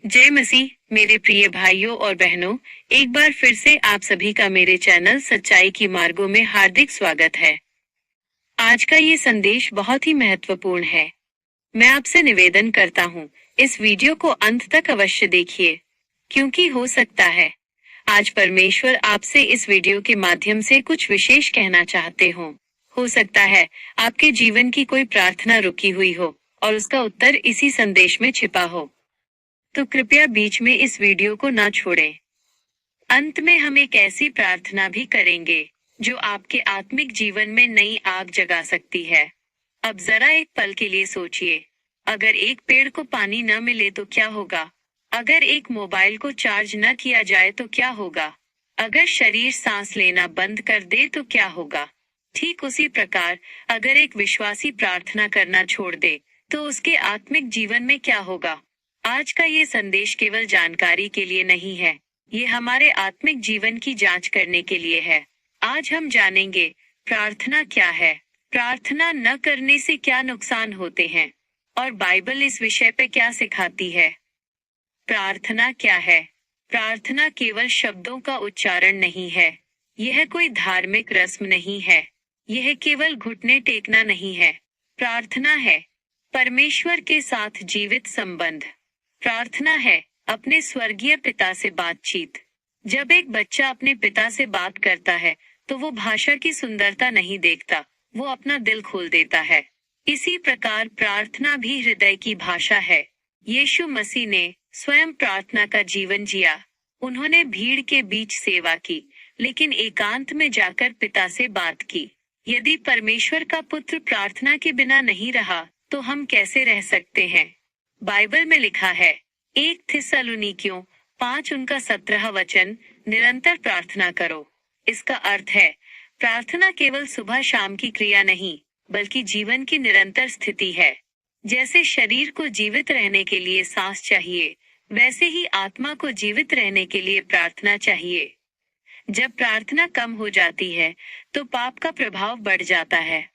जय मसीह मेरे प्रिय भाइयों और बहनों। एक बार फिर से आप सभी का मेरे चैनल सच्चाई की मार्गों में हार्दिक स्वागत है। आज का ये संदेश बहुत ही महत्वपूर्ण है। मैं आपसे निवेदन करता हूँ, इस वीडियो को अंत तक अवश्य देखिए, क्योंकि हो सकता है आज परमेश्वर आपसे इस वीडियो के माध्यम से कुछ विशेष कहना चाहते हों। हो सकता है आपके जीवन की कोई प्रार्थना रुकी हुई हो और उसका उत्तर इसी संदेश में छिपा हो। तो कृपया बीच में इस वीडियो को ना छोड़ें। अंत में हम एक ऐसी प्रार्थना भी करेंगे जो आपके आत्मिक जीवन में नई आग जगा सकती है। अब जरा एक पल के लिए सोचिए, अगर एक पेड़ को पानी न मिले तो क्या होगा? अगर एक मोबाइल को चार्ज न किया जाए तो क्या होगा? अगर शरीर सांस लेना बंद कर दे तो क्या होगा? ठीक उसी प्रकार अगर एक विश्वासी प्रार्थना करना छोड़ दे तो उसके आत्मिक जीवन में क्या होगा? आज का ये संदेश केवल जानकारी के लिए नहीं है, ये हमारे आत्मिक जीवन की जांच करने के लिए है। आज हम जानेंगे प्रार्थना क्या है, प्रार्थना न करने से क्या नुकसान होते हैं और बाइबल इस विषय पे क्या सिखाती है। प्रार्थना क्या है? प्रार्थना केवल शब्दों का उच्चारण नहीं है, यह कोई धार्मिक रस्म नहीं है, यह केवल घुटने टेकना नहीं है। प्रार्थना है परमेश्वर के साथ जीवित संबंध। प्रार्थना है अपने स्वर्गीय पिता से बातचीत। जब एक बच्चा अपने पिता से बात करता है तो वो भाषा की सुंदरता नहीं देखता, वो अपना दिल खोल देता है। इसी प्रकार प्रार्थना भी हृदय की भाषा है। यीशु मसीह ने स्वयं प्रार्थना का जीवन जिया। उन्होंने भीड़ के बीच सेवा की, लेकिन एकांत में जाकर पिता से बात की। यदि परमेश्वर का पुत्र प्रार्थना के बिना नहीं रहा तो हम कैसे रह सकते हैं? बाइबल में लिखा है 1 थिस्सलुनीकियों 5 उनका 17 वचन, निरंतर प्रार्थना करो। इसका अर्थ है प्रार्थना केवल सुबह शाम की क्रिया नहीं, बल्कि जीवन की निरंतर स्थिति है। जैसे शरीर को जीवित रहने के लिए सांस चाहिए, वैसे ही आत्मा को जीवित रहने के लिए प्रार्थना चाहिए। जब प्रार्थना कम हो जाती है तो पाप का प्रभाव बढ़ जाता है।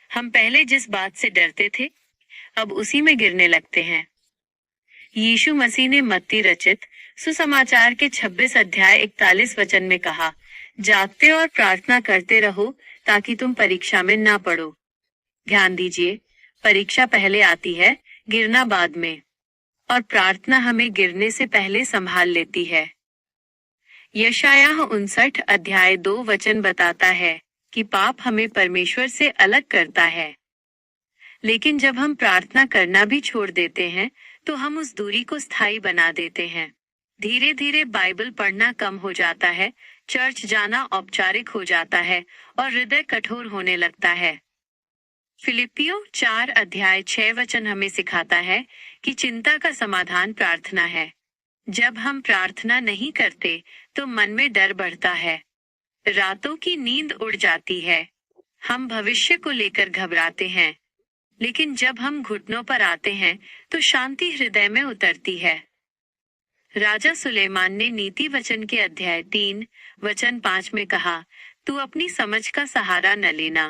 हम पहले जिस बात से डरते थे अब उसी में गिरने लगते हैं। यीशु मसीह ने मत्ती रचित सुसमाचार के 26 अध्याय 41 वचन में कहा, जागते और प्रार्थना करते रहो ताकि तुम परीक्षा में ना पड़ो। ध्यान दीजिए, परीक्षा पहले आती है, गिरना बाद में, और प्रार्थना हमें गिरने से पहले संभाल लेती है। यशायाह 59 अध्याय 2 वचन बताता है कि पाप हमें परमेश्वर से अलग करता है। लेकिन जब हम प्रार्थना करना भी छोड़ देते हैं तो हम उस दूरी को स्थायी बना देते हैं। धीरे धीरे बाइबल पढ़ना कम हो जाता है, चर्च जाना औपचारिक हो जाता है और हृदय कठोर होने लगता है। फिलिपियों 4 अध्याय 6 वचन हमें सिखाता है कि चिंता का समाधान प्रार्थना है। जब हम प्रार्थना नहीं करते तो मन में डर बढ़ता है, रातों की नींद उड़ जाती है, हम भविष्य को लेकर घबराते हैं। लेकिन जब हम घुटनों पर आते हैं तो शांति हृदय में उतरती है। राजा सुलेमान ने नीति वचन के अध्याय 3 वचन 5 में कहा, तू अपनी समझ का सहारा न लेना।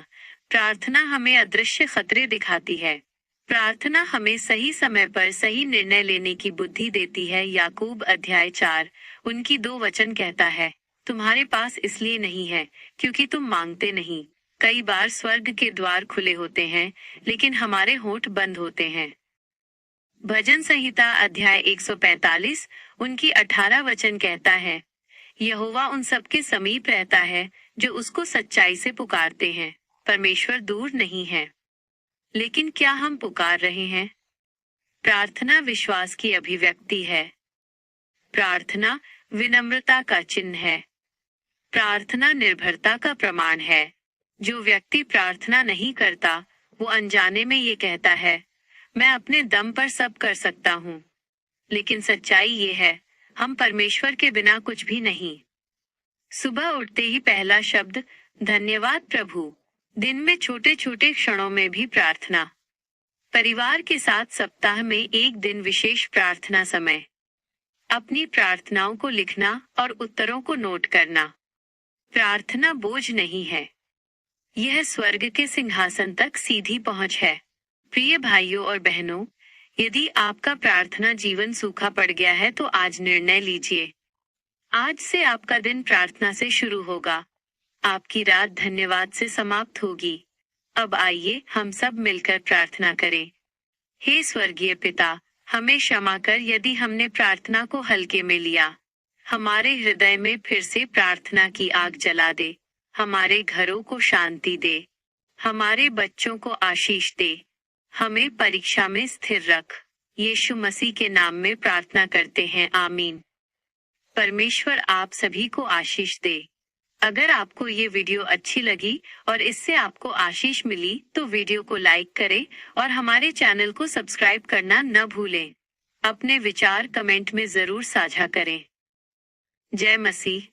प्रार्थना हमें अदृश्य खतरे दिखाती है। प्रार्थना हमें सही समय पर सही निर्णय लेने की बुद्धि देती है। याकूब अध्याय 4 उनकी 2 वचन कहता है, तुम्हारे पास इसलिए नहीं है क्योंकि तुम मांगते नहीं। कई बार स्वर्ग के द्वार खुले होते हैं, लेकिन हमारे होंठ बंद होते हैं। भजन संहिता अध्याय 145 उनकी 18 वचन कहता है, यहोवा उन सबके समीप रहता है जो उसको सच्चाई से पुकारते हैं। परमेश्वर दूर नहीं है। लेकिन क्या हम पुकार रहे हैं? प्रार्थना विश्वास की अभिव्यक्ति है। प्रार्थना विनम्रता का चिन्ह है। प्रार्थना निर्भरता का प्रमाण है। जो व्यक्ति प्रार्थना नहीं करता वो अनजाने में ये कहता है, मैं अपने दम पर सब कर सकता हूँ। लेकिन सच्चाई ये है, हम परमेश्वर के बिना कुछ भी नहीं। सुबह उठते ही पहला शब्द धन्यवाद प्रभु। दिन में छोटे छोटे क्षणों में भी प्रार्थना। परिवार के साथ सप्ताह में एक दिन विशेष प्रार्थना समय। अपनी प्रार्थनाओं को लिखना और उत्तरों को नोट करना। प्रार्थना बोझ नहीं है, यह स्वर्ग के सिंहासन तक सीधी पहुंच है। प्रिय भाइयों और बहनों, यदि आपका प्रार्थना जीवन सूखा पड़ गया है तो आज निर्णय लीजिए। आज से आपका दिन प्रार्थना से शुरू होगा। आपकी रात धन्यवाद से समाप्त होगी। अब आइए हम सब मिलकर प्रार्थना करें। हे स्वर्गीय पिता, हमें क्षमा कर यदि हमने प्रार्थना को हल्के में लिया। हमारे हृदय में फिर से प्रार्थना की आग जला दे। हमारे घरों को शांति दे। हमारे बच्चों को आशीष दे। हमें परीक्षा में स्थिर रख। यीशु मसीह के नाम में प्रार्थना करते हैं, आमीन। परमेश्वर आप सभी को आशीष दे। अगर आपको ये वीडियो अच्छी लगी और इससे आपको आशीष मिली तो वीडियो को लाइक करें और हमारे चैनल को सब्सक्राइब करना न भूलें। अपने विचार कमेंट में जरूर साझा करें। जय मसीह।